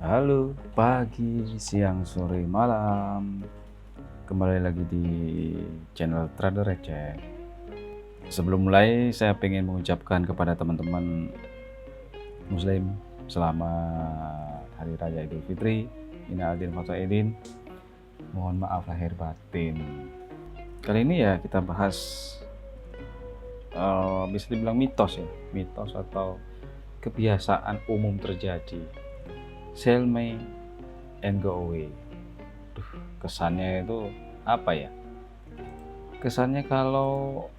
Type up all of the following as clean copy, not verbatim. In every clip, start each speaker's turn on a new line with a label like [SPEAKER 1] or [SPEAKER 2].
[SPEAKER 1] Halo, pagi, siang, sore, malam. Kembali lagi di channel Trader Receh. Sebelum mulai, saya ingin mengucapkan kepada teman-teman Muslim selamat Hari Raya Idul Fitri. Minal aidin wal faizin. Mohon maaf lahir batin. Kali ini ya kita bahas bisa dibilang mitos ya, mitos atau kebiasaan umum terjadi. Sell May and go away. Kesannya itu apa ya? Kesannya kalau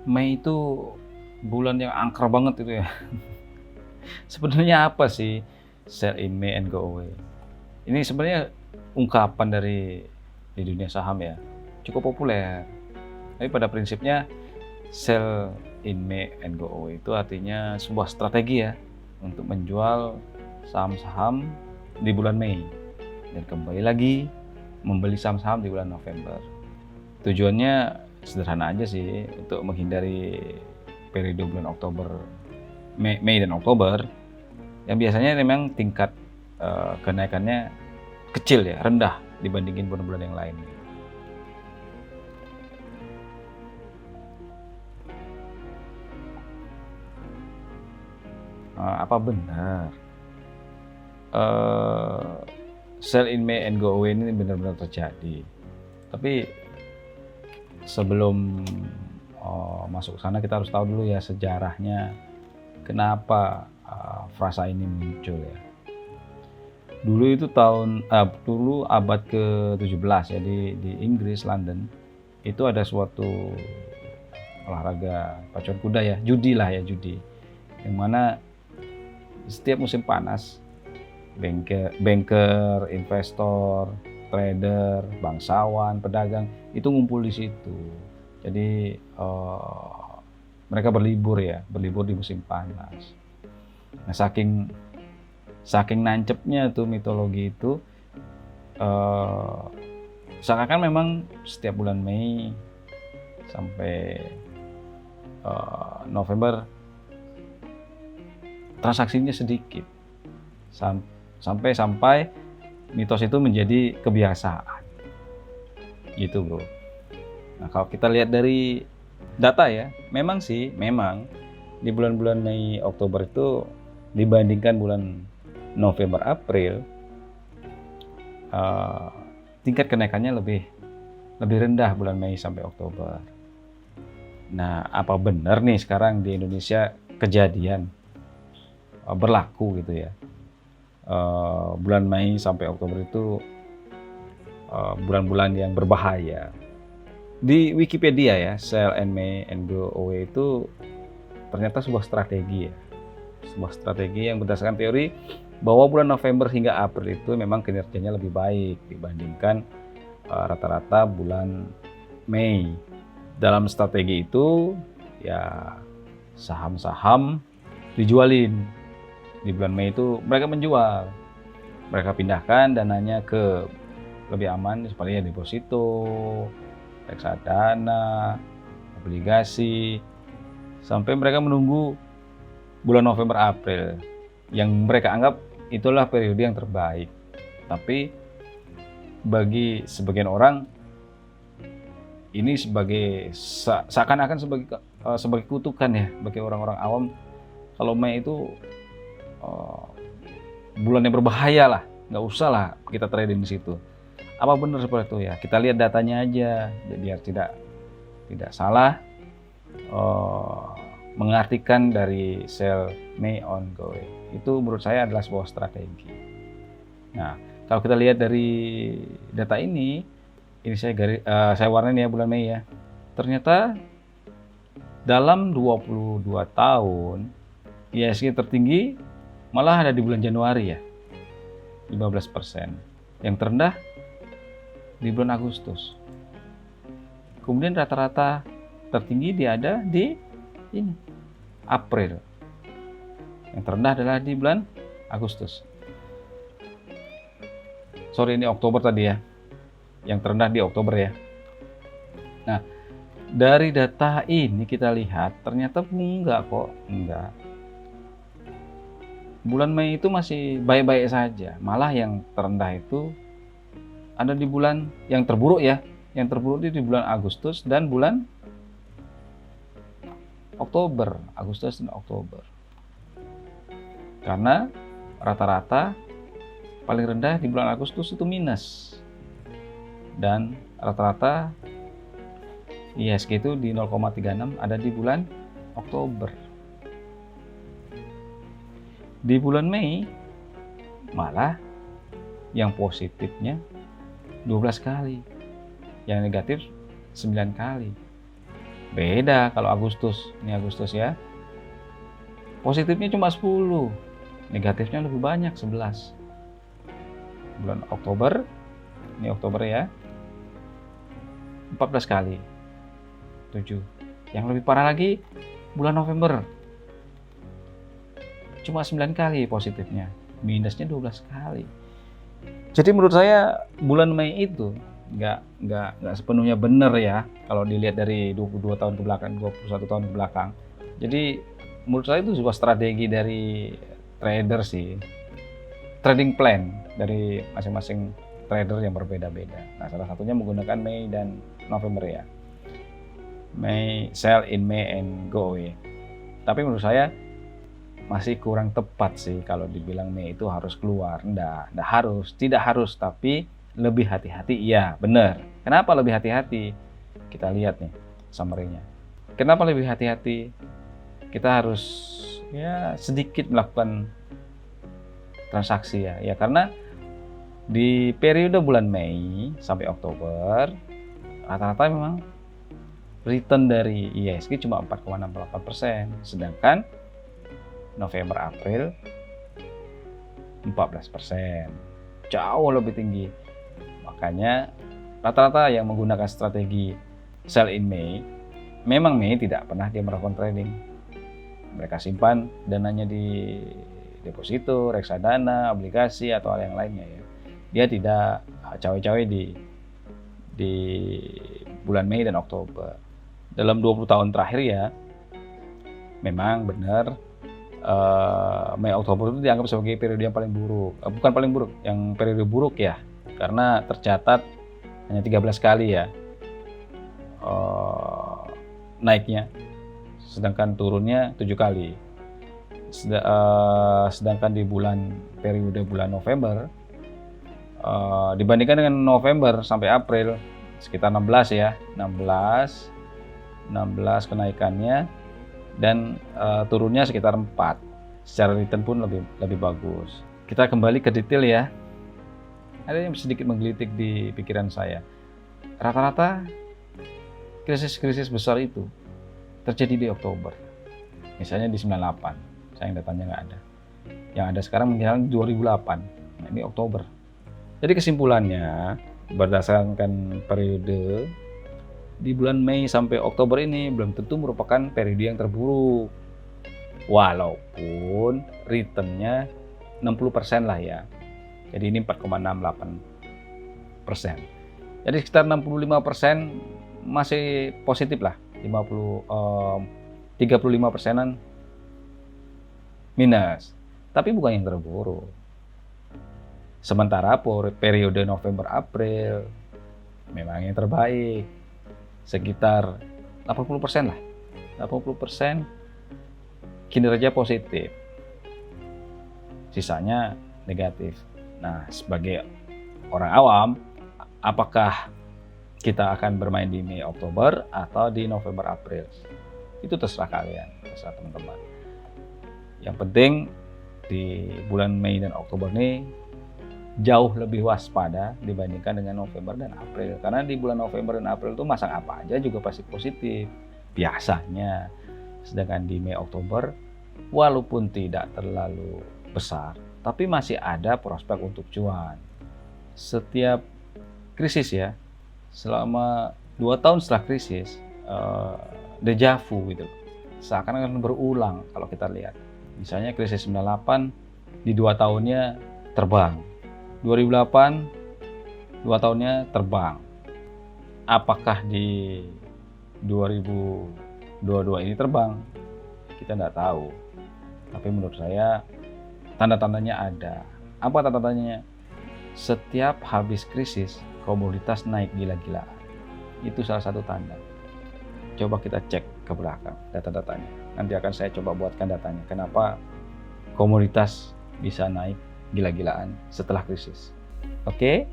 [SPEAKER 1] Mei itu bulan yang angker banget itu ya. Sebenarnya apa sih sell in May and go away? Ini sebenarnya ungkapan dari di dunia saham ya, cukup populer. Tapi pada prinsipnya sell in May and go away itu artinya sebuah strategi ya untuk menjual saham-saham di bulan Mei dan kembali lagi membeli saham-saham di bulan November. Tujuannya sederhana aja sih, untuk menghindari periode bulan Oktober, Mei dan Oktober yang biasanya memang tingkat kenaikannya kecil ya, rendah dibandingin bulan-bulan yang lain. Apa benar sell in May and go away ini benar-benar terjadi? Tapi sebelum masuk ke sana kita harus tahu dulu ya sejarahnya, kenapa frasa ini muncul ya. Dulu itu dulu abad ke-17 ya, di Inggris, London, itu ada suatu olahraga pacuan kuda ya, judi lah ya, judi. Yang mana setiap musim panas, banker, investor, trader, bangsawan, pedagang itu ngumpul di situ. Jadi mereka berlibur di musim panas. Nah, saking nancepnya tuh mitologi itu, seakan-akan memang setiap bulan Mei sampai November transaksinya sedikit, sampai mitos itu menjadi kebiasaan gitu bro. Nah, kalau kita lihat dari data ya, memang di bulan-bulan Mei Oktober itu dibandingkan bulan November April, tingkat kenaikannya lebih rendah bulan Mei sampai Oktober. Nah, apa benar nih sekarang di Indonesia kejadian berlaku gitu ya, bulan Mei sampai Oktober itu bulan-bulan yang berbahaya? Di Wikipedia ya, sell and May and go away itu ternyata sebuah strategi ya, sebuah strategi yang berdasarkan teori bahwa bulan November hingga April itu memang kinerjanya lebih baik dibandingkan rata-rata bulan Mei. Dalam strategi itu ya, saham-saham dijualin di bulan Mei itu, mereka menjual, mereka pindahkan dananya ke lebih aman seperti deposito, reksadana, obligasi, sampai mereka menunggu bulan November April yang mereka anggap itulah periode yang terbaik. Tapi bagi sebagian orang ini seakan-akan sebagai kutukan ya bagi orang-orang awam, kalau Mei itu bulan yang berbahaya lah, nggak usah lah kita trading di situ. Apa benar seperti itu ya? Kita lihat datanya aja, biar tidak salah mengartikan dari sell May on go away. Itu menurut saya adalah sebuah strategi. Nah, kalau kita lihat dari data ini saya warnain ya bulan Mei ya. Ternyata dalam 22 tahun IHSG tertinggi malah ada di bulan Januari ya, 15%. Yang terendah di bulan Agustus. Kemudian rata-rata tertinggi ada di ini, April. Yang terendah adalah di bulan Agustus. Sorry, ini Oktober tadi ya. Yang terendah di Oktober ya. Nah, dari data ini kita lihat ternyata enggak. bulan Mei itu masih baik-baik saja. Malah yang terendah itu ada di bulan yang terburuk ya. Yang terburuk itu di bulan Agustus dan bulan Oktober. Agustus dan Oktober. Karena rata-rata paling rendah di bulan Agustus itu minus. Dan rata-rata IHSG itu di 0,36 ada di bulan Oktober. Di bulan Mei malah yang positifnya 12 kali, yang negatif 9 kali. Beda kalau Agustus, ini Agustus ya. Positifnya cuma 10, negatifnya lebih banyak 11. Bulan Oktober, ini Oktober ya, 14 kali. 7. Yang lebih parah lagi bulan November. Cuma 9 kali positifnya, minusnya 12 kali. Jadi menurut saya bulan Mei itu nggak sepenuhnya benar ya kalau dilihat dari 22 tahun ke belakang, 21 tahun ke belakang. Jadi menurut saya itu sebuah strategi dari trader sih. Trading plan dari masing-masing trader yang berbeda-beda. Nah, salah satunya menggunakan Mei dan November ya. May sell in May and go away. Tapi menurut saya masih kurang tepat sih kalau dibilang Mei itu harus keluar. Nggak harus, tidak harus, tapi lebih hati-hati. Iya, benar. Kenapa lebih hati-hati? Kita lihat nih summary-nya. Kenapa lebih hati-hati? Kita harus ya sedikit melakukan transaksi ya. Ya karena di periode bulan Mei sampai Oktober rata-rata memang return dari IHSG cuma 4,68%, sedangkan November April 14%, jauh lebih tinggi. Makanya rata-rata yang menggunakan strategi sell in May, memang Mei tidak pernah dia melakukan trading. Mereka simpan dananya di deposito, reksadana, obligasi atau hal yang lainnya ya. Dia tidak cawe-cawe di bulan Mei dan Oktober. Dalam 20 tahun terakhir ya, memang benar Mei Oktober itu dianggap sebagai periode yang paling buruk. Bukan paling buruk, yang periode buruk ya. Karena tercatat hanya 13 kali ya naiknya, sedangkan turunnya 7 kali. Sedangkan di periode bulan November dibandingkan dengan November sampai April sekitar 16 ya, 16 kenaikannya, dan turunnya sekitar 4. Secara return pun lebih bagus. Kita kembali ke detail ya. Ada yang sedikit menggelitik di pikiran saya. Rata-rata krisis-krisis besar itu terjadi di Oktober. Misalnya di 98, sayang datanya nggak ada. Yang ada sekarang menjelang 2008. Nah, ini Oktober. Jadi kesimpulannya, berdasarkan periode di bulan Mei sampai Oktober ini belum tentu merupakan periode yang terburuk. Walaupun returnnya 60% lah ya. Jadi ini 4,68%. Jadi sekitar 65% masih positif lah. 35%-an minus. Tapi bukan yang terburuk. Sementara periode November April memang yang terbaik. Sekitar 80% lah. 80% kinerja positif. Sisanya negatif. Nah, sebagai orang awam, apakah kita akan bermain di Mei Oktober atau di November April? Itu terserah kalian, terserah teman-teman. Yang penting di bulan Mei dan Oktober ini jauh lebih waspada dibandingkan dengan November dan April. Karena di bulan November dan April itu masang apa aja juga pasti positif biasanya. Sedangkan di Mei Oktober walaupun tidak terlalu besar, tapi masih ada prospek untuk cuan. Setiap krisis ya, selama 2 tahun setelah krisis, deja vu gitu, seakan-akan berulang kalau kita lihat. Misalnya krisis 98 di 2 tahunnya terbang, 2008 2 tahunnya terbang. Apakah di 2022 ini terbang? Kita nggak tahu. Tapi menurut saya Tanda-tandanya ada. Apa tanda-tandanya? Setiap habis krisis, komoditas naik gila-gilaan. Itu salah satu tanda. Coba kita cek ke belakang data-datanya. Nanti akan saya coba buatkan datanya. Kenapa komoditas bisa naik gila-gilaan setelah krisis. Oke,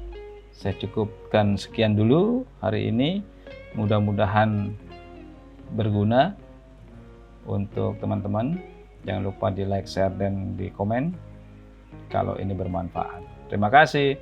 [SPEAKER 1] saya cukupkan sekian dulu hari ini. Mudah-mudahan berguna untuk teman-teman. Jangan lupa di like, share, dan di komen kalau ini bermanfaat. Terima kasih.